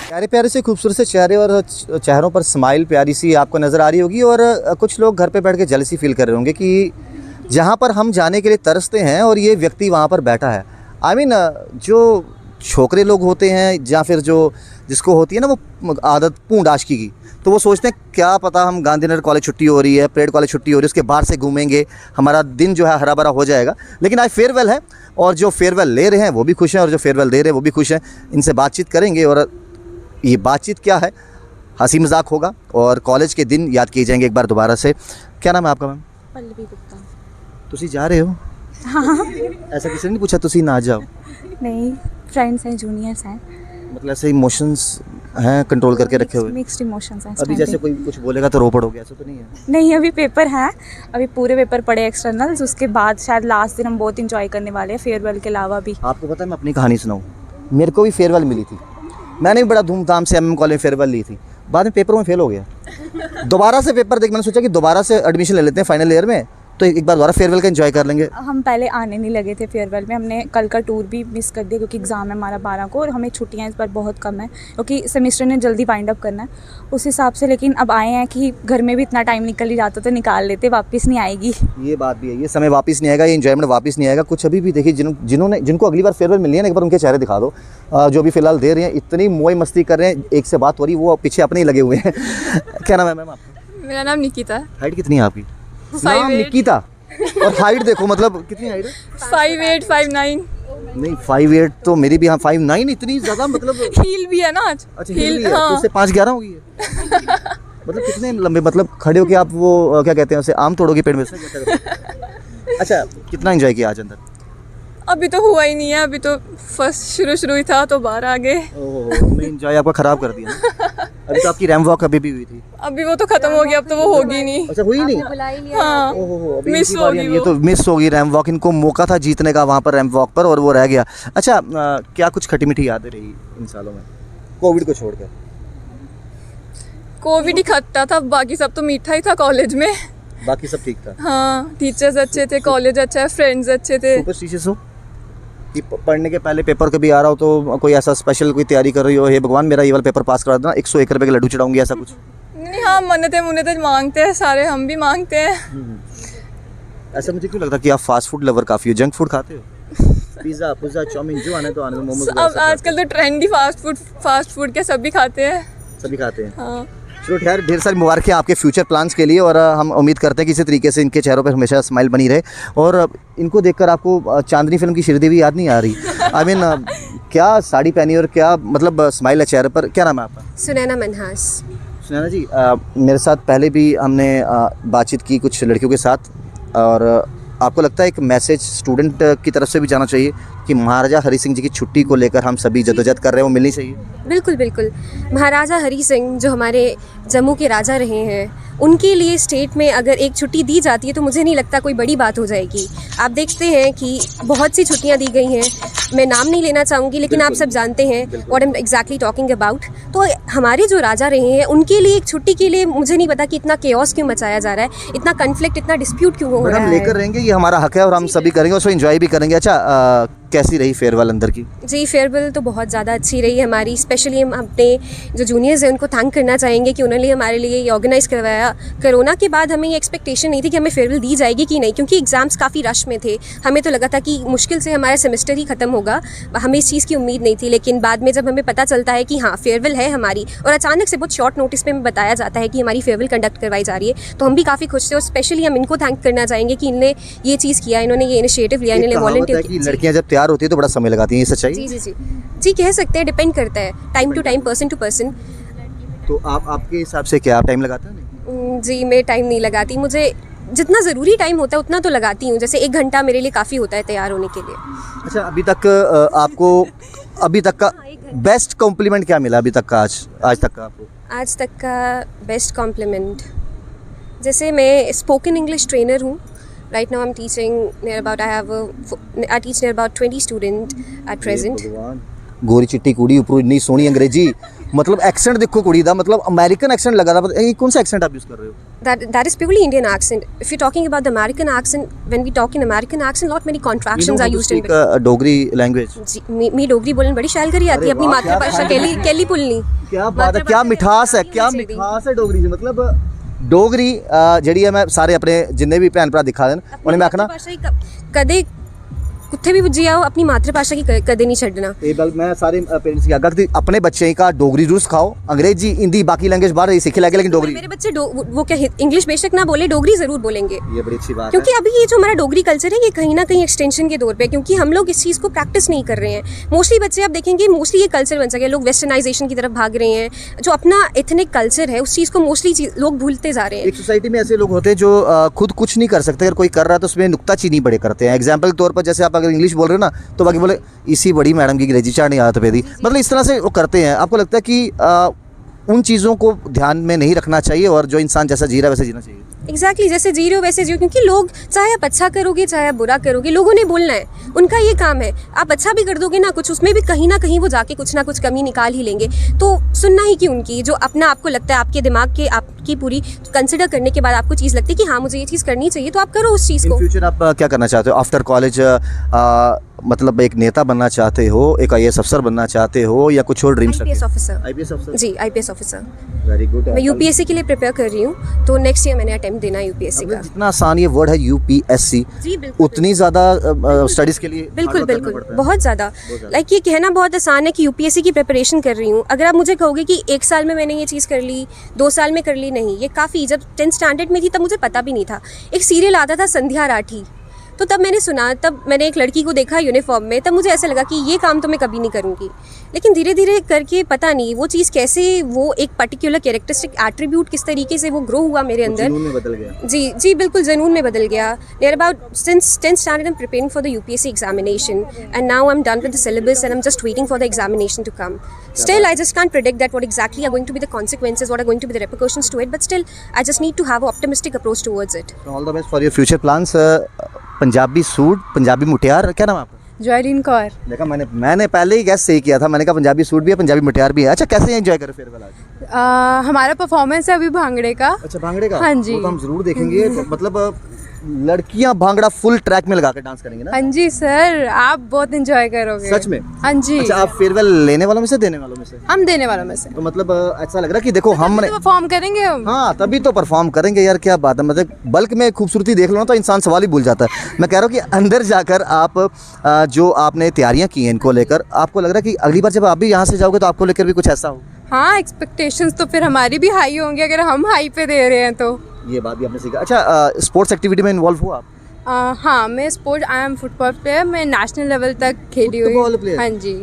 प्यारे प्यारे से खूबसूरत से चेहरे और चेहरों पर स्माइल प्यारी सी आपको नज़र आ रही होगी और कुछ लोग घर पे बैठ के जेलसी फील कर रहे होंगे कि जहाँ पर हम जाने के लिए तरसते हैं और ये व्यक्ति वहाँ पर बैठा है। I mean, जो छोकरे लोग होते हैं या फिर जो जिसको होती है ना वो आदत पूंड आशिकी की, तो वो सोचते हैं क्या पता हम गांधीनगर कॉलेज छुट्टी हो रही है, परेड कॉलेज छुट्टी हो रही है, उसके बाहर से घूमेंगे, हमारा दिन जो है हरा भरा हो जाएगा। लेकिन आज फेयरवेल है और जो फेयरवेल ले रहे हैं वो भी खुश हैं और जो फेयरवेल दे रहे हैं वो भी खुश हैं। इनसे बातचीत करेंगे और ये बातचीत क्या है, हंसी मजाक होगा और कॉलेज के दिन याद किए जाएंगे एक बार दोबारा से। क्या नाम है आपका मैम? पल्लवी गुप्ता। तुसी जा रहे हो? हाँ। ऐसा किसी ने नहीं पूछा तुसी ना जाओ? नहीं, फ्रेंड्स हैं, जूनियर्स हैं। मतलब ऐसे इमोशंस हैं कंट्रोल करके रखे हुए? मिक्स्ड इमोशंस हैं। अभी जैसे कोई कुछ बोलेगा तो रो पड़ोगे, ऐसा तो नहीं है? नहीं, अभी पेपर है, अभी पूरे पेपर पढ़े एक्सटर्नल्स, उसके बाद शायद लास्ट दिन हम बहुत इंजॉय करने वाले हैं फेयरवेल के अलावा भी। आपको पता है मैं अपनी कहानी सुनाऊँ? मेरे को भी फेयरवेल मिली थी, मैंने भी बड़ा धूमधाम से MM कॉलेज फेयरवेल ली थी, बाद में पेपर में फेल हो गया। दोबारा से पेपर देख मैंने सोचा कि दोबारा से एडमिशन ले लेते हैं फाइनल ईयर में, तो एक बार दोबारा फेयरवेल का एंजॉय कर लेंगे। हम पहले आने नहीं लगे थे फेयरवेल में, हमने कल का टूर भी मिस कर दिया क्योंकि एग्ज़ाम है हमारा 12 को और हमें छुट्टियां इस बार बहुत कम है क्योंकि सेमेस्टर ने जल्दी वाइंड अप करना है उस हिसाब से। लेकिन अब आए हैं कि घर में भी इतना टाइम निकल ही जाता तो निकाल लेते, वापस नहीं आएगी। ये बात भी है, ये समय वापस नहीं आएगा, ये एंजॉयमेंट वापस नहीं आएगा। कुछ अभी भी देखिए जिनको अगली बार फेयरवेल मिली है ना, एक बार उनके चेहरे दिखा दो, जो भी फिलहाल दे रहे हैं, इतनी मोई मस्ती कर रहे हैं, एक से बात हो रही वो पीछे अपने ही लगे हुए हैं। क्या नाम है मैम आपका? मेरा नाम निकिता। हाइट कितनी है आपकी? 5'8" निकिता। और हाइट देखो, मतलब कितनी हाइट है? 5'8", 5'9". नहीं 5'8" तो मेरी भी, हाँ 5'9", इतनी ज्यादा मतलब हील भी है ना आज। अच्छा हील भी है, तो उससे 5'11" हो गई है। मतलब कितने लंबे, मतलब खड़े होके आप वो क्या कहते हैं उसे, आम तोड़ोगे पेड़ में से? अच्छा, कितना एंजॉय किया आज अंदर? अभी तो हुआ ही नहीं है, अभी तो फर्स्ट शुरू ही था तो बाहर आ गए। ओह, एंजॉय आपका खराब कर दिया ना। अभी तो आपकी रैंप वॉक अभी भी हुई थी। अभी वो तो खत्म हो गया, अब तो वो होगी नहीं। अच्छा हुई नहीं? हाँ, अभी मिस इनकी बारी होगी है, ये तो मिस होगी रैंप वॉक। इनको मौका था जीतने का वहाँ पर रैंप वॉक पर और वो रह गया। अच्छा, क्या कुछ खटी मीठी यादें रही इन सालों में कोविड को छोड़कर? कोविड ही खट्टा था, बाकी सब तो मीठा ही था कॉलेज में। बाकी सब ठीक था? हाँ, टीचर्स अच्छे थे, कॉलेज अच्छा है, फ्रेंड्स अच्छे थे। सुपरस्टिशियस हो कि पढ़ने के पहले पेपर कभी आ रहा हो तो कोई ऐसा स्पेशल कोई तैयारी कर रही हो, हे भगवान मेरा ये वाला पेपर पास करा देना, 101 रुपये के लड्डू चढ़ाऊंगी, ऐसा कुछ? नहीं, हाँ, मन्नतें मांगते हैं सारे, हम भी मांगते हैं। ऐसा मुझे क्यों लगता है कि आप फास्ट फूड लवर काफ़ी हो, जंक फूड खाते हो? पिज़्ज़ा पिज़्ज़ा चाउमीन जो आने तो आने, मोमोज। अब आजकल तो ट्रेंडी फास्ट फूड के सभी खाते हैं। सभी खाते हैं। हाँ। चलो खैर, ढेर सारी मुबारकें आपके फ्यूचर प्लान्स के लिए और हम उम्मीद करते हैं कि इसी तरीके से इनके चेहरों पर हमेशा स्माइल बनी रहे। और इनको देखकर आपको चांदनी फिल्म की श्रीदेवी याद नहीं आ रही? आई मीन, क्या साड़ी पहनी और क्या मतलब स्माइल है चेहरे पर। क्या नाम है आपका? सुनैना मनहास। सुनैना जी, मेरे साथ पहले भी हमने बातचीत की कुछ लड़कियों के साथ, और आपको लगता है एक मैसेज स्टूडेंट की तरफ से भी जाना चाहिए कि महाराजा हरि सिंह जी की छुट्टी को लेकर हम सभी जद्दोजहद कर रहे हैं, वो मिलनी चाहिए? बिल्कुल बिल्कुल। महाराजा हरि सिंह जो हमारे जम्मू के राजा रहे हैं, उनके लिए स्टेट में अगर एक छुट्टी दी जाती है तो मुझे नहीं लगता कोई बड़ी बात हो जाएगी। आप देखते हैं कि बहुत सी छुट्टियां दी गई हैं, मैं नाम नहीं लेना चाहूँगी लेकिन आप सब जानते हैं what I am exactly talking about. तो हमारे जो राजा रहे हैं उनके लिए एक छुट्टी के लिए मुझे नहीं पता कि इतना केओस क्यों मचाया जा रहा है, इतना कन्फ्लिक्ट, इतना डिस्प्यूट क्यों हो रहा है। हम लेकर रहेंगे, ये हमारा हक है और हम सभी करेंगे, उसको एंजॉय भी करेंगे। अच्छा, कैसी रही फेयरवेल अंदर की? जी, फेयरवेल तो बहुत ज़्यादा अच्छी रही हमारी। स्पेशली हम अपने जो जूनियर्स हैं उनको थैंक करना चाहेंगे कि उन्होंने हमारे लिए ये ऑर्गेनाइज़ करवाया। कोरोना के बाद हमें ये एक्सपेक्टेशन नहीं थी कि हमें फेयरवेल दी जाएगी कि नहीं, क्योंकि एग्ज़ाम्स काफ़ी रश में थे। हमें तो लगा था कि मुश्किल से हमारा सेमेस्टर ही ख़त्म होगा, हमें इस चीज़ की उम्मीद नहीं थी। लेकिन बाद में जब हमें पता चलता है कि हाँ फेयरवेल है हमारी, और अचानक से बहुत शॉर्ट नोटिस पे हमें बताया जाता है कि हमारी फेयरवेल कंडक्ट करवाई जा रही है, तो हम भी काफ़ी खुश थे। और स्पेशली हम इनको थैंक करना चाहेंगे कि इन्होंने ये चीज़ किया, इन्होंने ये इनिशिएटिव लिया, इन्होंने वॉलंटियर किया। लड़कियाँ जब तैयार होती है तो बड़ा समय लगाती हैं, ये सच्चाई? जी जी जी जी, कह सकते हैं, डिपेंड करता है time to time, person to person. तो आपके हिसाब से क्या आप टाइम लगाते हैं? जी, मैं टाइम नहीं लगाती, मुझे जितना ज़रूरी टाइम होता है उतना तो लगाती हूँ। जैसे 1 घंटा मेरे लिए काफ़ी होता है तैयार होने के लिए। अच्छा, अभी तक आपको अभी तक का बेस्ट कॉम्प्लीमेंट क्या मिला अभी तक का, आज तक का आपको? आज तक का बेस्ट कॉम्प्लीमेंट, जैसे मैं स्पोकन इंग्लिश ट्रेनर हूँ। Right now I'm teaching near about, I teach near about 20 students at present. गोरी चिट्टी कुड़ी ऊपर इतनी सोहनी अंग्रेजी, मतलब एक्सेंट देखो कुड़ी दा, मतलब अमेरिकन एक्सेंट लगा था। ये कौन सा एक्सेंट आप यूज़ कर रहे हो? that is purely Indian accent. If you're talking about the American accent, when we talk in American accent, lot many contractions are used in between. Dogri language जी मी डोगरी बोलने बड़ी शैल करी आती है, अपनी मातृभाषा कैली बोलनी। क्या बात है, क्या मिठास है, क्या मिठास है डोगरी से। मतलब डोगरी ਜਿਹੜੀ ਹੈ ਮੈਂ ਸਾਰੇ ਆਪਣੇ ਜਿੰਨੇ ਵੀ ਭੈਣ ਭਰਾ ਦਿਖਾ ਦੇਣ ਉਹਨੇ ਮੈਂ ਆਖਣਾ ਕਦੇ कुत्थे भी जी आओ, अपनी मातृभाषा की कदे नहीं छड़ना। ये बल मैं सारे पेरेंट्स की आगाह कि अपने बच्चे का डोगरी जरूर सिखाओ, अंग्रेजी हिंदी बाकी लैंग्वेज बाहर ही सीखे लगे, लेकिन डोगरी मेरे बच्चे वो क्या इंग्लिश बेशक ना बोले, डोगरी ज़रूर बोलेंगे। ये बड़ी अच्छी बात क्योंकि अभी ये जो हमारा डोगरी कल्चर है ये कहीं ना कहीं एक्सटेंशन के दौर पे, क्योंकि हम लोग इस चीज़ को प्रैक्टिस नहीं कर रहे हैं। मोस्टली बच्चे आप देखेंगे मोस्टली ये कल्चर बन सके, लोग वेस्टर्नाइजेशन की तरफ भाग रहे हैं, जो अपना एथनिक कल्चर है उस चीज़ को मोस्टली लोग भूलते जा रहे हैं। एक सोसाइटी में ऐसे लोग होते हैं जो खुद कुछ नहीं कर सकते, अगर कोई कर रहा है तो उसमें नुक्ताचीनी बड़े करते हैं। एग्जाम्पल के तौर पर जैसे आप अगर इंग्लिश बोल रहे हो ना तो बाकी बोले इसी बड़ी मैडम की अंग्रेजी चाड़नी आदत पे दी, मतलब इस तरह से वो करते हैं। आपको लगता है कि उन चीज़ों को ध्यान में नहीं रखना चाहिए और जो इंसान जैसा जी रहा है वैसे जीना चाहिए? एग्जैक्टली जैसे जी रहे हो वैसे जियो, क्योंकि लोग चाहे आप अच्छा करोगे चाहे आप बुरा करोगे, लोगों ने बोलना है, उनका ये काम है। आप अच्छा भी कर दोगे ना कुछ, उसमें भी कहीं ना कहीं वो जाके कुछ ना कुछ कमी निकाल ही लेंगे, तो सुनना ही कि उनकी जो अपना आपको लगता है, आपके दिमाग के आपकी पूरी कंसिडर करने के बाद आपको चीज़ लगती है कि हाँ मुझे ये चीज़ करनी चाहिए, तो आप करो उस चीज़ को। फ्यूचर आप क्या करना चाहते हो आफ्टर कॉलेज? मतलब एक नेता बनना चाहते हो, एक IAS अफसर बनना चाहते हो, या कुछ और ड्रीम्स? IPS officer. IPS अफसर जी IPS ऑफिसर। Very good. मैं UPSC के लिए प्रिपेयर कर रही हूँ, तो नेक्स्ट ईयर मैंने अटेम्प्ट देना है UPSC का। जितना आसान ये वर्ड है UPSC, जी बिल्कुल, उतनी ज़्यादा स्टडीज़ के लिए बिल्कुल बहुत ज़्यादा। लाइक ये कहना बहुत आसान है कि UPSC की प्रिपरेशन कर रही हूँ, अगर आप मुझे कहोगे कि 1 साल में मैंने ये चीज़ कर ली, 2 साल में कर ली, नहीं, ये काफ़ी। जब 10th स्टैंडर्ड में थी तब मुझे पता भी नहीं था, एक सीरियल आता था संध्या राठी, तो तब मैंने सुना, तब मैंने एक लड़की को देखा यूनिफॉर्म में, तब मुझे ऐसा लगा कि ये काम तो मैं कभी नहीं करूँगी। लेकिन धीरे धीरे करके पता नहीं वो चीज़ कैसे, वो एक पर्टिकुलर कैरेक्टरिस्टिक एट्रीब्यूट किस तरीके से वो ग्रो हुआ मेरे अंदर, जुनून में बदल गया। जी बिल्कुल जुनून में बदल गया। Near about since 10th standard I am preparing for the UPSC examination and now I am done with the syllabus and I am just waiting for the examination to come. Still, I just can't predict that what exactly are going to be the consequences, what are going to be the repercussions to it. But still, I just need to have an optimistic approach towards it. So all the best for your future plans. Punjabi suit, Punjabi मुटियार, क्या नाम है आपका? जॉयलीन कौर। देखा मैंने पहले ही gas सही किया था, मैंने कहा पंजाबी सूट भी है, पंजाबी मुटियार भी है। अच्छा, कैसे एंजॉय करें फेयरवेल आज? हमारा परफॉर्मेंस है अभी भांगड़े का। अच्छा, भांगड़े का? हाँ जी, वो तो हम जरूर देखेंगे। तो मतलब लड़कियां भांगड़ा फुल ट्रैक में लगा कर डांस करेंगे ना? हाँ जी सर, आप बहुत एंजॉय करोगे। सच में? हाँ जी। अच्छा, आप फेयरवेल लेने वालों में से देने वालों में से? हम देने वालों में से। तो मतलब ऐसा लग रहा है कि देखो हमने परफॉर्म करेंगे हम। हाँ, तभी तो परफॉर्म करेंगे यार, क्या बात है। मतलब बल्क में खूबसूरती देख लो ना तो इंसान सवाल ही भूल जाता है। मैं कह रहा हूँ कि अंदर जाकर आप जो आपने तैयारियाँ की हैं इनको लेकर, आपको लग रहा है कि अगली बार जब आप भी यहाँ से जाओगे तो आपको लेकर भी कुछ ऐसा हो? हाँ, एक्सपेक्टेशंस तो फिर हमारी भी हाई होंगी अगर हम हाई पे दे रहे हैं तो। ये बात भी आपने सीखा। अच्छा, स्पोर्ट्स एक्टिविटी में इन्वॉल्व हो आप? हाँ, मैं आई एम फुटबॉल प्लेयर, मैं नेशनल लेवल तक खेली हुई। Football player? हाँ जी।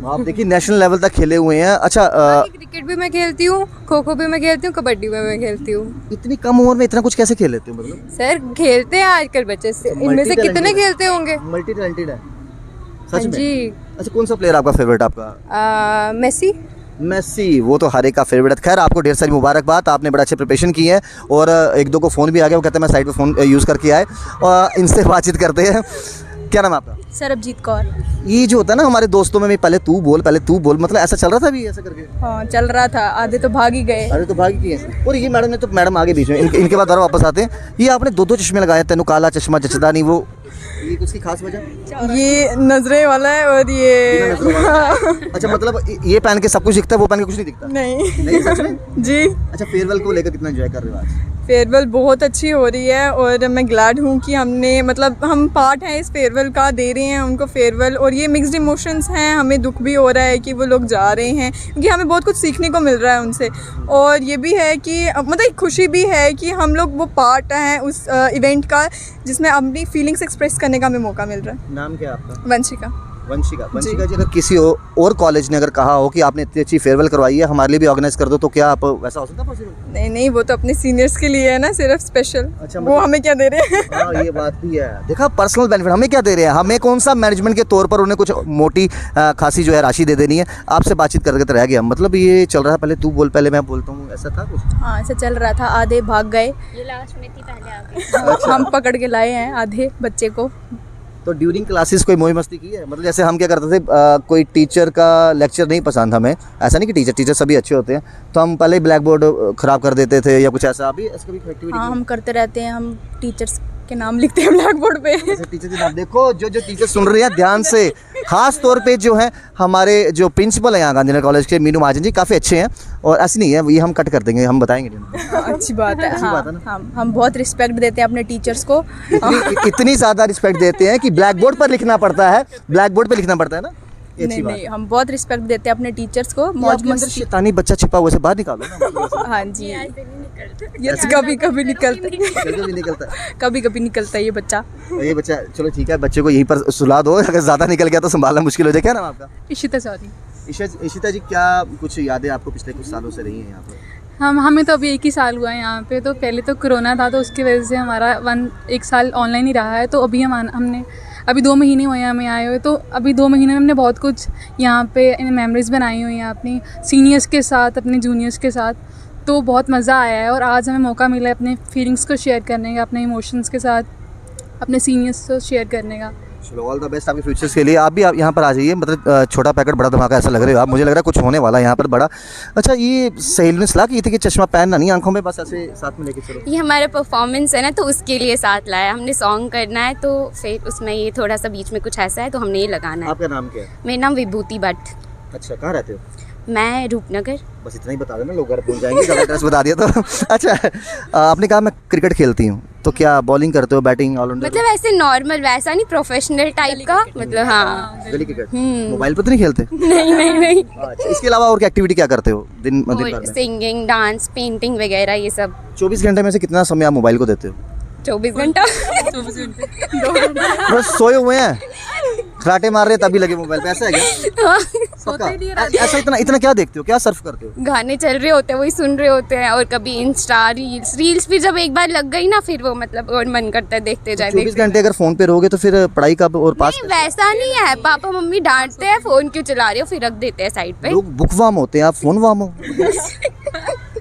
आप देखिए नेशनल लेवल तक खेले हुए हैं। अच्छा, क्रिकेट भी मैं खेलती हूँ, खो खो भी मैं खेलती हूँ, कबड्डी भी मैं खेलती हूँ। इतनी कम उम्र में इतना कुछ कैसे खेल लेते हो? मतलब सर खेलते हैं आजकल बच्चे से, इनमें से कितने खेलते होंगे? मल्टी टैलेंटेड है हाँ सच में। जी। अच्छा, कौन सा प्लेयर आपका फेवरेट? आपका मेसी। मेसी, वो तो हर एक का फेवरेट है। खैर, आपको ढेर सारी मुबारकबाद, आपने बड़ा अच्छे प्रिपरेशन की है। और एक दो को फ़ोन भी आ गया, वो कहते हैं मैं साइड पे फ़ोन यूज़ करके आए, और इनसे बातचीत करते हैं। क्या नाम है आपका? सरबजीत कौर। ये जो होता है ना हमारे दोस्तों में भी पहले तू बोल, मतलब ऐसा चल रहा था अभी ऐसा करके? हाँ, चल रहा था, आधे तो भाग ही गए। अरे तो भाग ही है। और ये मैडम ने तो, मैडम आगे बीच में, इनके बाद वापस आते हैं। ये आपने 2 चश्मे लगाए, तेनू काला चश्मा जचदा नहीं, वो ये उसकी खास वजह? ये नजरे वाला है और ये अच्छा, मतलब ये पहन के सब कुछ दिखता है, वो पहन के कुछ नहीं दिखता? नहीं सच में? जी। अच्छा, फेयरवेल को लेकर कितना एंजॉय कर रहे हो आज? फेयरवेल बहुत अच्छी हो रही है और मैं ग्लैड हूँ कि हमने, मतलब हम पार्ट हैं इस फेयरवेल का, दे रहे हैं उनको फेयरवेल। और ये मिक्स्ड इमोशंस हैं, हमें दुख भी हो रहा है कि वो लोग जा रहे हैं, क्योंकि हमें बहुत कुछ सीखने को मिल रहा है उनसे। और ये भी है कि मतलब एक खुशी भी है कि हम लोग वो पार्ट हैं उस इवेंट का जिसमें अपनी फीलिंग्स एक्सप्रेस करने का हमें मौका मिल रहा है। नाम क्या है आपका? वंशिका। वंशिका जी, अगर किसी और कॉलेज ने अगर कहा हो कि आपने इतनी अच्छी फेयरवेल करवाई है, हमारे लिए भी ऑर्गेनाइज कर दो, तो क्या आप वैसा हो सकता है पॉसिबल? नहीं, वो तो अपने सीनियर्स के लिए है ना, सिर्फ स्पेशल। अच्छा, वो हमें क्या दे रहे हैं? हाँ, ये बात भी है। देखा, पर्सनल बेनिफिट हमें क्या दे रहे हैं? हमें कौन सा मैनेजमेंट के तौर पर उन्हें कुछ मोटी खासी जो है राशि दे देनी है। आपसे बातचीत करके तो रह गया, मतलब ये चल रहा है, पहले तू बोल पहले मैं बोलता हूँ, ऐसा था कुछ? हाँ, ऐसा चल रहा था, आधे भाग गए, ये लास्ट में थी, पहले आ गए। हम पकड़ के लाए हैं आधे बच्चे को। तो ड्यूरिंग क्लासेस कोई मौज मस्ती की है? मतलब जैसे हम क्या करते थे, कोई टीचर का लेक्चर नहीं पसंद हमें, ऐसा नहीं कि टीचर सभी अच्छे होते हैं, तो हम पहले ही ब्लैक बोर्ड ख़राब कर देते थे या कुछ ऐसा। अभी ऐसा कभी एक्टिविटी? हाँ, हम करते रहते हैं, हम टीचर्स के नाम लिखते हैं ब्लैक बोर्ड पे। टीचर के नाम देखो, जो टीचर सुन रहे हैं ध्यान से, खास तौर पे जो है हमारे जो प्रिंसिपल हैं यहाँ गांधीनगर कॉलेज के, मीनू महाजन जी, काफ़ी अच्छे हैं। और ऐसी नहीं है, ये हम कट कर देंगे, हम बताएंगे नहीं। अच्छी बात है। अच्छी बात है हाँ, हम बहुत रिस्पेक्ट देते हैं अपने टीचर्स को। इतनी ज़्यादा रिस्पेक्ट देते हैं कि ब्लैक बोर्ड पर लिखना पड़ता है, ब्लैक बोर्ड पे लिखना पड़ता है ना। ये अच्छी बात नहीं, है। हम बहुत रिस्पेक्ट देते हैं अपने टीचर्स को। ये मौज आपके अंदर मस्ती। शैतानी बच्चा छिपा हुआ है, उसे बाहर निकालो ना। हाँ जी, ये कभी कभी निकलता है, जल्दी भी निकलता है कभी कभी निकलता है ये बच्चा। ये बच्चा। चलो ठीक है, बच्चे को यहीं पर सुला दो, अगर ज़्यादा निकल गया तो संभालना मुश्किल हो जाए। क्या नाम आपका? इशिता चौधरी। इशिता जी, क्या कुछ यादें आपको पिछले कुछ सालों से रही हैं यहाँ पर? हमें तो अभी 1 ही साल हुआ है यहाँ पे। तो पहले तो कोरोना था, तो उसकी वजह से हमारा 1 साल ऑनलाइन ही रहा है। तो अभी हमने अभी 2 महीने हुए हैं हमें आए हुए। तो अभी 2 महीने में हमने बहुत कुछ यहाँ पे मेमोरीज़ बनाई हुई हैं अपनी सीनियर्स के साथ, अपने जूनियर्स के साथ। तो बहुत मज़ा आया है और आज हमें मौका मिला है अपने फीलिंग्स को शेयर करने का, अपने इमोशंस के साथ अपने सीनियर्स को शेयर करने का। चलो, ऑल द बेस्ट आपके फ्यूचर्स के लिए। आप यहाँ पर आ जाइए, मतलब छोटा पैकेट बड़ा धमाका ऐसा लग रहे हो आप, मुझे लग रहा है कुछ होने वाला है यहाँ पर बड़ा। अच्छा, ये सहेली ने सलाह की थी कि चश्मा पहनना नहीं आंखों में, बस ऐसे साथ में लेके चलो। ये हमारा परफॉर्मेंस है ना, तो उसके लिए साथ लाया हमने। सॉन्ग करना है तो फिर उसमें ये थोड़ा सा बीच में कुछ ऐसा है, तो हमने ये लगाना है। आपका नाम क्या है? मेरा नाम विभूति भट्ट। अच्छा, कहाँ रहते हो? मैं रूपनगर। बस इतना ही बता देना, लोग घर पहुँच जाएंगे, ज़्यादा एड्रेस बता दिया तो। अच्छा, आपने कहा मैं क्रिकेट खेलती हूँ, तो क्या बॉलिंग करते हो, बैटिंग, ऑलराउंडर? मतलब ऐसे नॉर्मल, वैसा नहीं प्रोफेशनल टाइप का, मतलब हाँ। गली क्रिकेट। मोबाइल पर तो नहीं खेलते? नहीं। अच्छा, इसके अलावा और क्या एक्टिविटी क्या करते हो दिन भर में? सिंगिंग, डांस, पेंटिंग वगैरह ये सब। 24 घंटे में से कितना समय आप मोबाइल को देते हो? 24 घंटा। बस सोए हुए हैं, खराटे मार रहे हैं, तभी लगे मोबाइल पे, ऐसा है क्या? पक्का? ऐसा इतना क्या देखते हो, क्या सर्फ करते हो? गाने चल रहे होते हैं, वही सुन रहे होते हैं। और कभी इंस्टा रील्स फिर जब एक बार लग गई ना, फिर वो मतलब और मन करता है देखते जाए। 24 घंटे अगर फोन पे रहोगे तो फिर पढ़ाई कब और पास? नहीं, वैसा नहीं है। पापा मम्मी डांटते हैं, फोन क्यों चला रहे हो, फिर रख देते हैं साइड पे। लोग बुकवाम होते हैं, आप फोन वाम हो।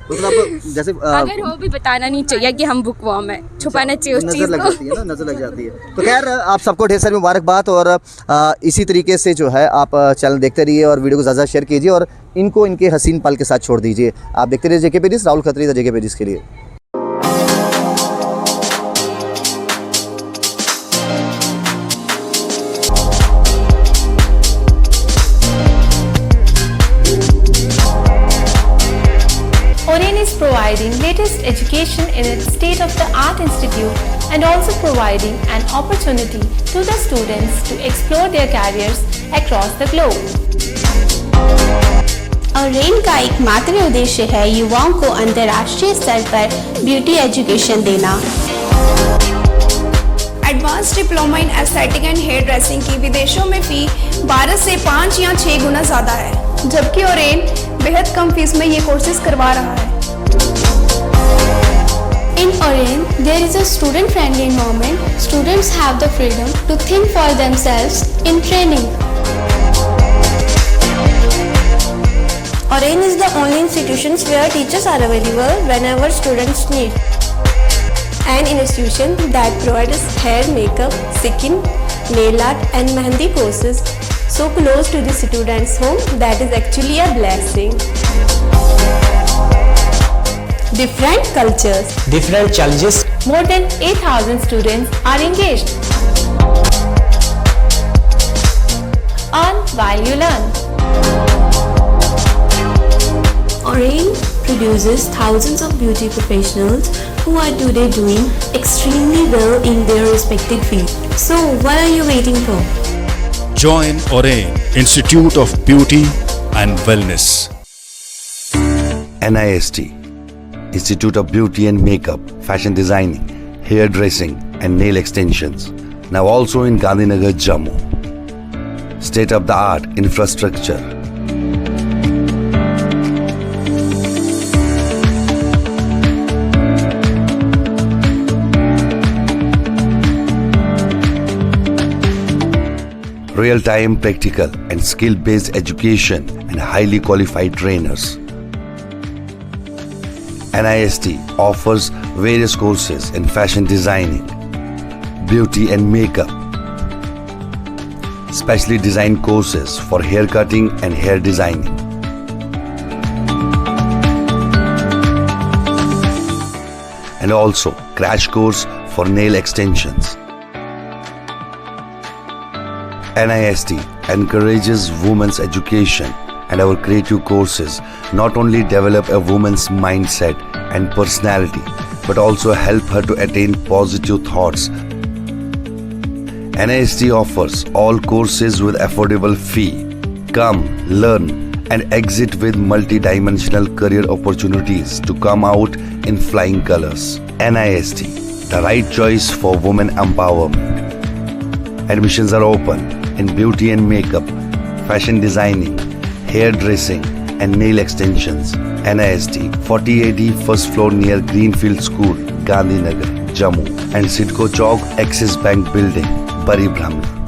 मतलब जैसे अगर हो भी बताना नहीं चाहिए कि हम बुकवाम है, छुपाना चाहिए उस चीज नजर लग को। जाती है ना, नजर लग जाती है। तो खैर, आप सबको ढेर सारी मुबारकबाद। और इसी तरीके से जो है आप चैनल देखते रहिए और वीडियो को ज़्यादा शेयर कीजिए और इनको इनके हसीन पल के साथ छोड़ दीजिए। आप देखते रहिए जेके पेडिस, राहुल खत्री था जेके पेडिस के लिए। Oren is providing latest education in its state-of-the-art institute and also providing an opportunity to the students to explore their careers across the globe. Orane का एकमात्र उद्देश्य है युवाओं को अंतर्राष्ट्रीय स्तर पर ब्यूटी एजुकेशन देना। Advance diploma in aesthetic and hair dressing की विदेशों में फ़ी 12 से 5 या 6 गुना ज़्यादा है, जबकि ओरेन बेहद कम फीस में ये कोर्सेज करवा रहा है। In Oren, there is a student-friendly environment. Students have the freedom to think for themselves in training. Oren is the only institution where teachers are available whenever students need. An institution that provides hair, makeup, skin, nail art and mehndi courses so close to the students' home that is actually a blessing. Different cultures, different challenges. More than 8,000 students are engaged. Earn while you learn. Oren produces thousands of beauty professionals who are today doing extremely well in their respective field. So, what are you waiting for? Join Oren Institute of Beauty and Wellness. NIST, Institute of Beauty and Makeup, Fashion Designing, Hair Dressing and Nail Extensions. Now also in Gandhinagar, Jammu. State-of-the-art infrastructure. Real-time practical and skill-based education and highly qualified trainers. NIST offers various courses in fashion designing, beauty and makeup, specially designed courses for hair cutting and hair designing. And also crash course for nail extensions. NIST encourages women's education, and our creative courses not only develop a woman's mindset and personality, but also help her to attain positive thoughts. NIST offers all courses with affordable fee. Come, learn, and exit with multi-dimensional career opportunities to come out in flying colors. NIST, the right choice for women empowerment. Admissions are open in beauty and makeup, fashion designing, hairdressing, and nail extensions. NIST, 40AD first floor near Greenfield School, Gandhinagar, Jammu, and Sidco Chowk, Axis Bank Building, Bari Brahman.